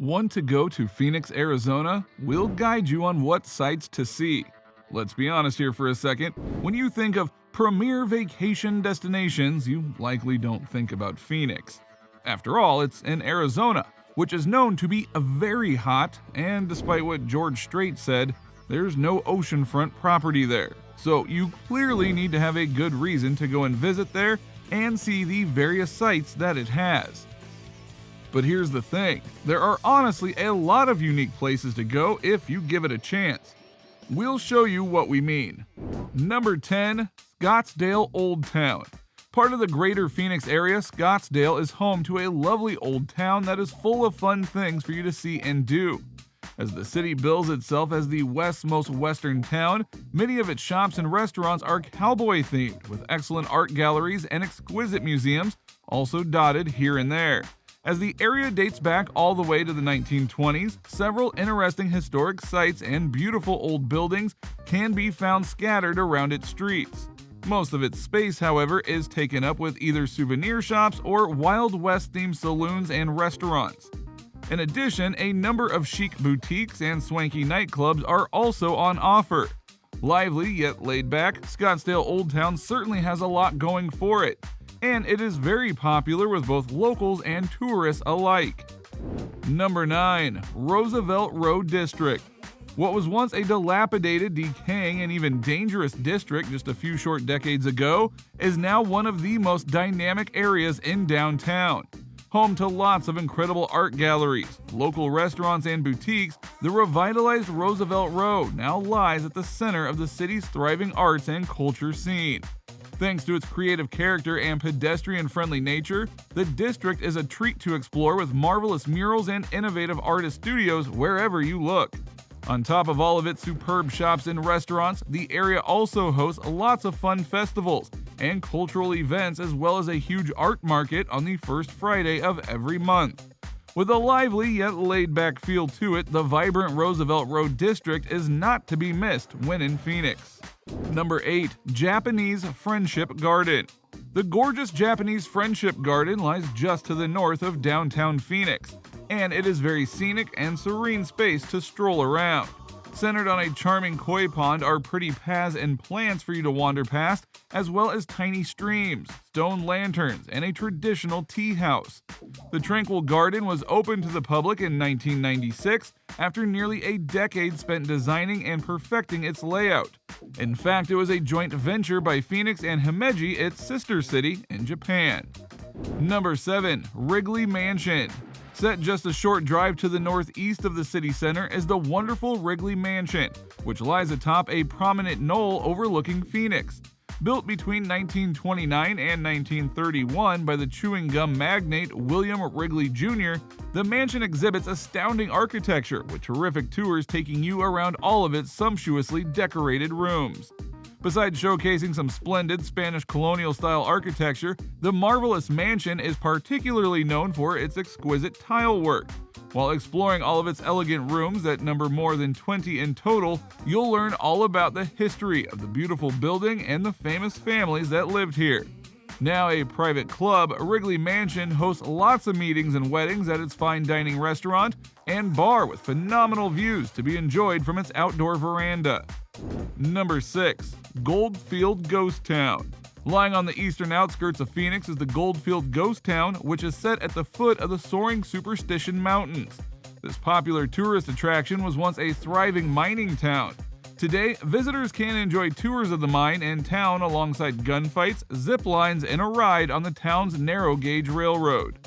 Want to go to Phoenix, Arizona? We'll guide you on what sights to see. Let's be honest here for a second. When you think of premier vacation destinations, you likely don't think about Phoenix. After all, it's in Arizona, which is known to be very hot, and despite what George Strait said, there's no oceanfront property there. So you clearly need to have a good reason to go and visit there and see the various sights that it has. But here's the thing, there are honestly a lot of unique places to go if you give it a chance. We'll show you what we mean. Number 10, Scottsdale Old Town. Part of the greater Phoenix area, Scottsdale is home to a lovely old town that is full of fun things for you to see and do. As the city bills itself as the West's most western town, many of its shops and restaurants are cowboy themed, with excellent art galleries and exquisite museums also dotted here and there. As the area dates back all the way to the 1920s, several interesting historic sites and beautiful old buildings can be found scattered around its streets. Most of its space, however, is taken up with either souvenir shops or Wild West themed saloons and restaurants. In addition, a number of chic boutiques and swanky nightclubs are also on offer. Lively yet laid back, Scottsdale Old Town certainly has a lot going for it, and it is very popular with both locals and tourists alike. Number 9. Roosevelt Road District. What was once a dilapidated, decaying, and even dangerous district just a few short decades ago is now one of the most dynamic areas in downtown. Home to lots of incredible art galleries, local restaurants, and boutiques, the revitalized Roosevelt Road now lies at the center of the city's thriving arts and culture scene. Thanks to its creative character and pedestrian-friendly nature, the district is a treat to explore with marvelous murals and innovative artist studios wherever you look. On top of all of its superb shops and restaurants, the area also hosts lots of fun festivals and cultural events, as well as a huge art market on the first Friday of every month. With a lively yet laid-back feel to it, the vibrant Roosevelt Road District is not to be missed when in Phoenix. Number 8. Japanese Friendship Garden. The gorgeous Japanese Friendship Garden lies just to the north of downtown Phoenix, and it is very scenic and serene space to stroll around. Centered on a charming koi pond are pretty paths and plants for you to wander past, as well as tiny streams, stone lanterns, and a traditional tea house. The tranquil garden was opened to the public in 1996 after nearly a decade spent designing and perfecting its layout. In fact, it was a joint venture by Phoenix and Himeji, its sister city in Japan. Number 7. Wrigley Mansion. Set just a short drive to the northeast of the city center is the wonderful Wrigley Mansion, which lies atop a prominent knoll overlooking Phoenix. Built between 1929 and 1931 by the chewing gum magnate William Wrigley Jr., the mansion exhibits astounding architecture, with terrific tours taking you around all of its sumptuously decorated rooms. Besides showcasing some splendid Spanish colonial-style architecture, the marvelous mansion is particularly known for its exquisite tile work. While exploring all of its elegant rooms that number more than 20 in total, you'll learn all about the history of the beautiful building and the famous families that lived here. Now a private club, Wrigley Mansion hosts lots of meetings and weddings at its fine dining restaurant and bar with phenomenal views to be enjoyed from its outdoor veranda. Number 6. Goldfield Ghost Town. Lying on the eastern outskirts of Phoenix is the Goldfield Ghost Town, which is set at the foot of the soaring Superstition Mountains. This popular tourist attraction was once a thriving mining town. Today, visitors can enjoy tours of the mine and town alongside gunfights, zip lines, and a ride on the town's narrow-gauge railroad.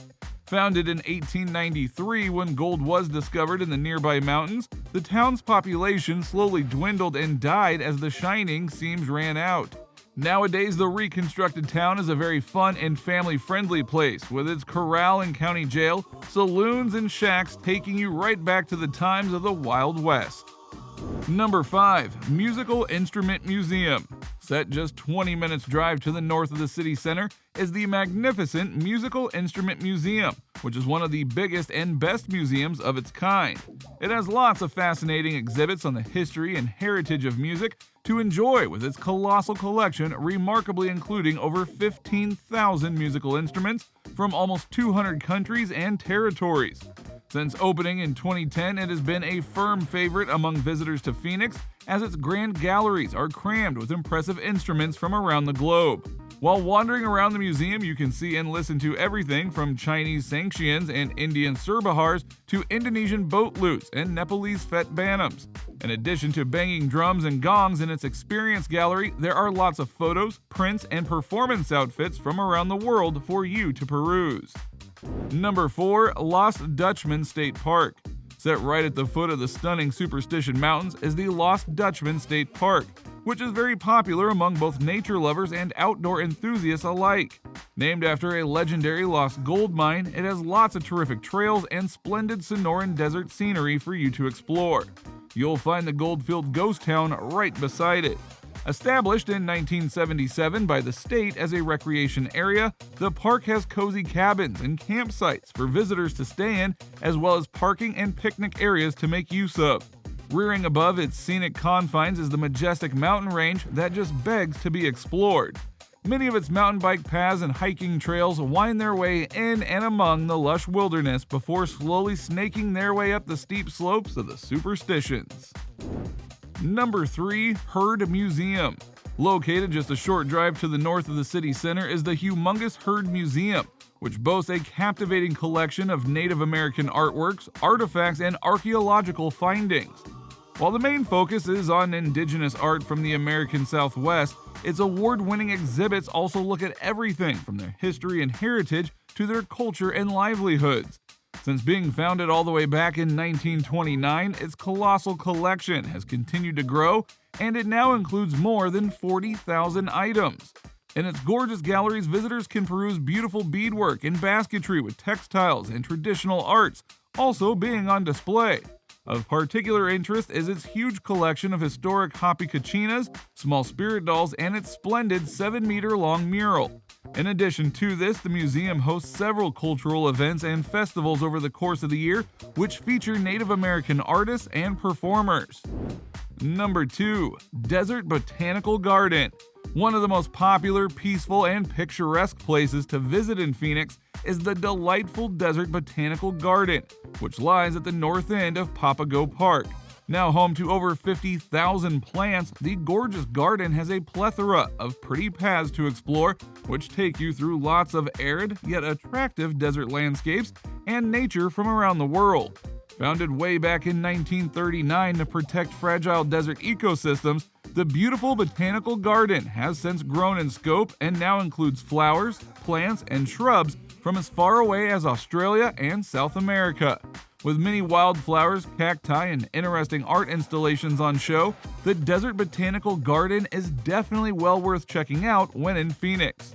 Founded in 1893 when gold was discovered in the nearby mountains, the town's population slowly dwindled and died as the shining seams ran out. Nowadays, the reconstructed town is a very fun and family-friendly place, with its corral and county jail, saloons, and shacks taking you right back to the times of the Wild West. Number 5. Musical Instrument Museum. Set just 20 minutes drive to the north of the city center is the magnificent Musical Instrument Museum, which is one of the biggest and best museums of its kind. It has lots of fascinating exhibits on the history and heritage of music to enjoy, with its colossal collection remarkably including over 15,000 musical instruments from almost 200 countries and territories. Since opening in 2010, it has been a firm favorite among visitors to Phoenix, as its grand galleries are crammed with impressive instruments from around the globe. While wandering around the museum, you can see and listen to everything from Chinese sangshians and Indian surbahars to Indonesian boat lutes and Nepalese fet banams. In addition to banging drums and gongs in its experience gallery, there are lots of photos, prints, and performance outfits from around the world for you to peruse. Number 4. Lost Dutchman State Park. Set right at the foot of the stunning Superstition Mountains is the Lost Dutchman State Park, which is very popular among both nature lovers and outdoor enthusiasts alike. Named after a legendary lost gold mine, it has lots of terrific trails and splendid Sonoran desert scenery for you to explore. You'll find the Goldfield Ghost Town right beside it. Established in 1977 by the state as a recreation area, the park has cozy cabins and campsites for visitors to stay in, as well as parking and picnic areas to make use of. Rearing above its scenic confines is the majestic mountain range that just begs to be explored. Many of its mountain bike paths and hiking trails wind their way in and among the lush wilderness before slowly snaking their way up the steep slopes of the Superstitions. Number 3. Heard Museum. Located just a short drive to the north of the city center is the humongous Heard Museum, which boasts a captivating collection of Native American artworks, artifacts, and archaeological findings. While the main focus is on indigenous art from the American Southwest, its award-winning exhibits also look at everything from their history and heritage to their culture and livelihoods. Since being founded all the way back in 1929, its colossal collection has continued to grow, and it now includes more than 40,000 items. In its gorgeous galleries, visitors can peruse beautiful beadwork and basketry with textiles and traditional arts, also being on display. Of particular interest is its huge collection of historic Hopi Kachinas, small spirit dolls, and its splendid 7-meter-long mural. In addition to this, the museum hosts several cultural events and festivals over the course of the year, which feature Native American artists and performers. Number 2. Desert Botanical Garden. One of the most popular, peaceful, and picturesque places to visit in Phoenix is the delightful Desert Botanical Garden, which lies at the north end of Papago Park. Now home to over 50,000 plants, the gorgeous garden has a plethora of pretty paths to explore, which take you through lots of arid yet attractive desert landscapes and nature from around the world. Founded way back in 1939 to protect fragile desert ecosystems, the beautiful botanical garden has since grown in scope and now includes flowers, plants, and shrubs from as far away as Australia and South America. With many wildflowers, cacti, and interesting art installations on show, the Desert Botanical Garden is definitely well worth checking out when in Phoenix.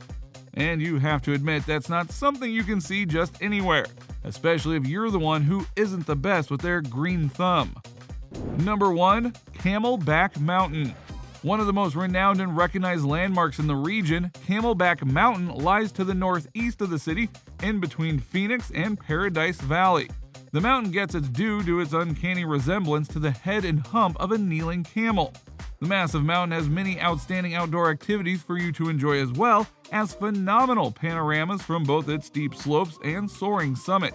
And you have to admit that's not something you can see just anywhere, especially if you're the one who isn't the best with their green thumb. Number 1. Camelback Mountain. One of the most renowned and recognized landmarks in the region, Camelback Mountain lies to the northeast of the city, in between Phoenix and Paradise Valley. The mountain gets its due to its uncanny resemblance to the head and hump of a kneeling camel. The massive mountain has many outstanding outdoor activities for you to enjoy, as well as phenomenal panoramas from both its steep slopes and soaring summit.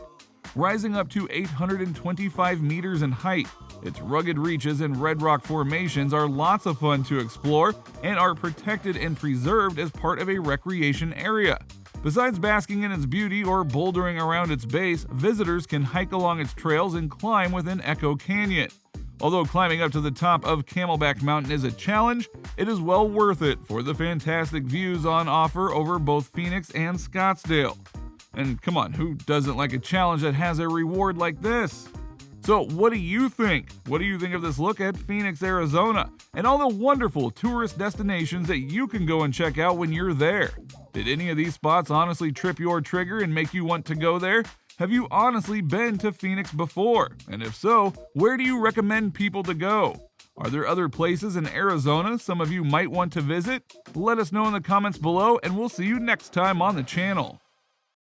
Rising up to 825 meters in height, its rugged reaches and red rock formations are lots of fun to explore and are protected and preserved as part of a recreation area. Besides basking in its beauty or bouldering around its base, visitors can hike along its trails and climb within Echo Canyon. Although climbing up to the top of Camelback Mountain is a challenge, it is well worth it for the fantastic views on offer over both Phoenix and Scottsdale. And come on, who doesn't like a challenge that has a reward like this? So what do you think? What do you think of this look at Phoenix, Arizona, and all the wonderful tourist destinations that you can go and check out when you're there? Did any of these spots honestly trip your trigger and make you want to go there? Have you honestly been to Phoenix before? And if so, where do you recommend people to go? Are there other places in Arizona some of you might want to visit? Let us know in the comments below, and we'll see you next time on the channel.